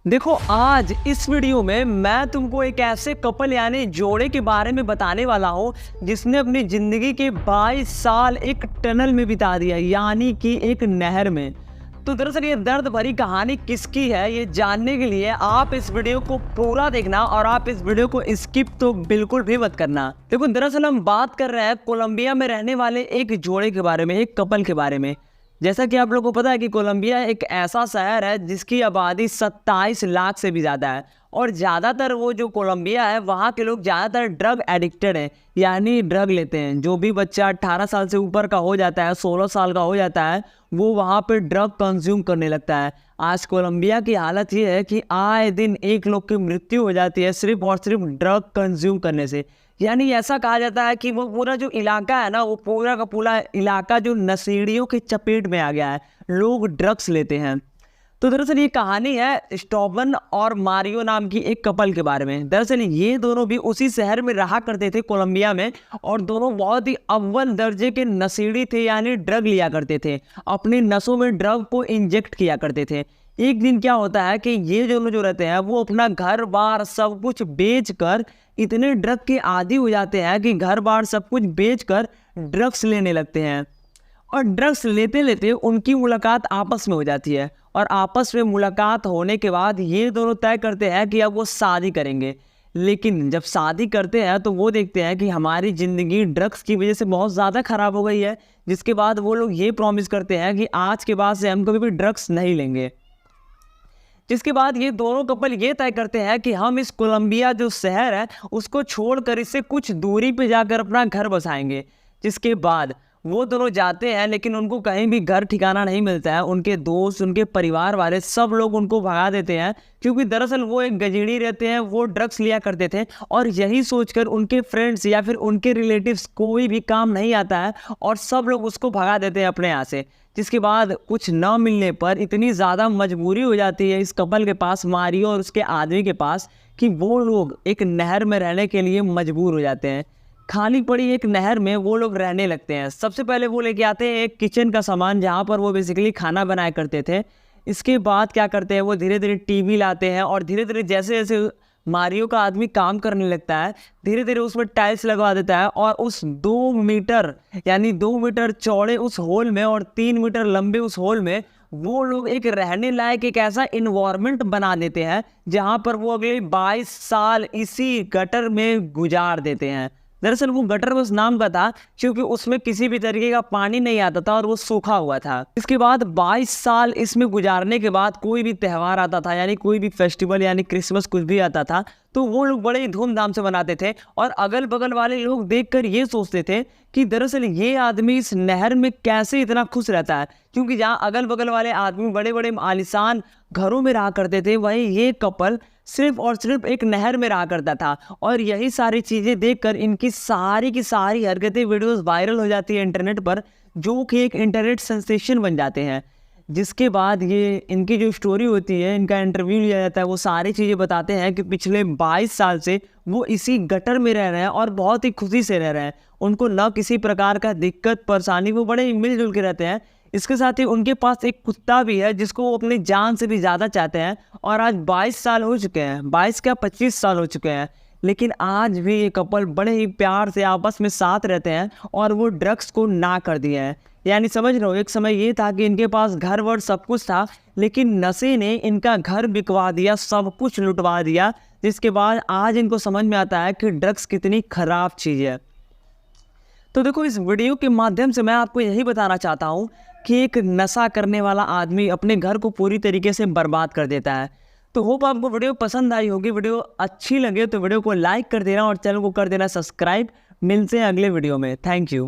देखो आज इस वीडियो में मैं तुमको एक ऐसे कपल यानी जोड़े के बारे में बताने वाला हूँ जिसने अपनी ज़िंदगी के 22 साल एक टनल में बिता दिया, यानी कि एक नहर में। तो दरअसल ये दर्द भरी कहानी किसकी है ये जानने के लिए आप इस वीडियो को पूरा देखना और आप इस वीडियो को स्किप तो बिल्कुल भी मत करना। देखो दरअसल हम बात कर रहे हैं कोलंबिया में रहने वाले एक जोड़े के बारे में, एक कपल के बारे में। जैसा कि आप लोगों को पता है कि कोलंबिया एक ऐसा शहर है जिसकी आबादी 27 लाख से भी ज़्यादा है और ज़्यादातर वो जो कोलंबिया है वहाँ के लोग ज़्यादातर ड्रग एडिक्टेड हैं, यानी ड्रग लेते हैं। जो भी बच्चा 18 साल से ऊपर का हो जाता है, 16 साल का हो जाता है, वो वहाँ पे ड्रग कंज्यूम करने लगता है। आज कोलंबिया की हालत ये है कि आए दिन एक लोग की मृत्यु हो जाती है सिर्फ और सिर्फ ड्रग कंज्यूम करने से। यानी ऐसा कहा जाता है कि वो पूरा जो इलाका है ना, वो पूरा का पूरा इलाका जो नशेड़ियों के चपेट में आ गया है, लोग ड्रग्स लेते हैं। तो दरअसल ये कहानी है स्टोवन और मारियो नाम की एक कपल के बारे में। दरअसल ये दोनों भी उसी शहर में रहा करते थे कोलंबिया में और दोनों बहुत ही अव्वल दर्जे के नशेड़ी थे, यानी ड्रग लिया करते थे, अपनी नसों में ड्रग को इंजेक्ट किया करते थे। एक दिन क्या होता है कि ये दोनों जो रहते हैं वो अपना घर बार सब कुछ बेच कर इतने ड्रग के आदी हो जाते हैं कि घर बार सब कुछ बेचकर ड्रग्स लेने लगते हैं। और ड्रग्स लेते लेते उनकी मुलाकात आपस में हो जाती है और आपस में मुलाकात होने के बाद ये दोनों तय करते हैं कि अब वो शादी करेंगे। लेकिन जब शादी करते हैं तो वो देखते हैं कि हमारी ज़िंदगी ड्रग्स की वजह से बहुत ज़्यादा ख़राब हो गई है, जिसके बाद वो लोग ये प्रॉमिस करते हैं कि आज के बाद से हम कभी भी ड्रग्स नहीं लेंगे। जिसके बाद ये दोनों कपल ये तय करते हैं कि हम इस कोलंबिया जो शहर है उसको छोड़कर इससे कुछ दूरी पे जाकर अपना घर बसाएंगे। जिसके बाद वो दोनों जाते हैं लेकिन उनको कहीं भी घर ठिकाना नहीं मिलता है। उनके दोस्त, उनके परिवार वाले सब लोग उनको भगा देते हैं क्योंकि दरअसल वो एक गजेड़ी रहते हैं, वो ड्रग्स लिया करते थे और यही सोचकर उनके फ्रेंड्स या फिर उनके रिलेटिव्स कोई भी काम नहीं आता है और सब लोग उसको भगा देते हैं अपने यहाँ से। जिसके बाद कुछ न मिलने पर इतनी ज़्यादा मजबूरी हो जाती है इस कपल के पास, मारियो और उसके आदमी के पास, कि वो लोग एक नहर में रहने के लिए मजबूर हो जाते हैं। खाली पड़ी एक नहर में वो लोग रहने लगते हैं। सबसे पहले वो लेके आते हैं एक किचन का सामान जहाँ पर वो बेसिकली खाना बनाया करते थे। इसके बाद क्या करते हैं, वो धीरे धीरे टीवी लाते हैं और धीरे धीरे जैसे जैसे मारियो का आदमी काम करने लगता है धीरे धीरे उसमें टाइल्स लगवा देता है और उस 2 मीटर यानी 2 मीटर चौड़े उस होल में और 3 मीटर लंबे उस होल में वो लोग एक रहने लायक एक ऐसा इन्वायरमेंट बना देते हैं जहां पर वो अगले 22 साल इसी गटर में गुजार देते हैं। दरअसल वो गटर उस नाम का था क्योंकि उसमें किसी भी तरीके का पानी नहीं आता था और वो सूखा हुआ था। इसके बाद 22 साल इसमें गुजारने के बाद कोई भी त्यौहार आता था, यानी कोई भी फेस्टिवल यानी क्रिसमस कुछ भी आता था, तो वो लोग बड़े ही धूमधाम से मनाते थे और अगल बगल वाले लोग देखकर ये सोचते थे कि दरअसल ये आदमी इस नहर में कैसे इतना खुश रहता है, क्योंकि जहाँ अगल बगल वाले आदमी बड़े बड़े आलीशान घरों में रहा करते थे वहीं ये कपल सिर्फ और सिर्फ एक नहर में रहा करता था। और यही सारी चीज़ें देखकर इनकी सारी की सारी हरकतें वीडियोस वायरल हो जाती है इंटरनेट पर, जो कि एक इंटरनेट सेंसेशन बन जाते हैं। जिसके बाद ये इनकी जो स्टोरी होती है, इनका इंटरव्यू लिया जाता है, वो सारी चीज़ें बताते हैं कि पिछले 22 साल से वो इसी गटर में रह रहे हैं और बहुत ही खुशी से रह रहे हैं। उनको न किसी प्रकार का दिक्कत परेशानी, वो बड़े मिलजुल के रहते हैं। इसके साथ ही उनके पास एक कुत्ता भी है जिसको वो अपनी जान से भी ज़्यादा चाहते हैं। और आज 22 साल हो चुके हैं, 22 क्या 25 साल हो चुके हैं, लेकिन आज भी ये कपल बड़े ही प्यार से आपस में साथ रहते हैं और वो ड्रग्स को ना कर दिए हैं। यानी समझ रहे हो, एक समय ये था कि इनके पास घर वर सब कुछ था लेकिन नशे ने इनका घर बिकवा दिया, सब कुछ लुटवा दिया। जिसके बाद आज इनको समझ में आता है कि ड्रग्स कितनी ख़राब चीज़ है। तो देखो इस वीडियो के माध्यम से मैं आपको यही बताना चाहता हूँ कि एक नशा करने वाला आदमी अपने घर को पूरी तरीके से बर्बाद कर देता है। तो होप आपको वीडियो पसंद आई होगी। वीडियो अच्छी लगे तो वीडियो को लाइक कर देना और चैनल को कर देना सब्सक्राइब। मिलते हैं अगले वीडियो में। Thank you.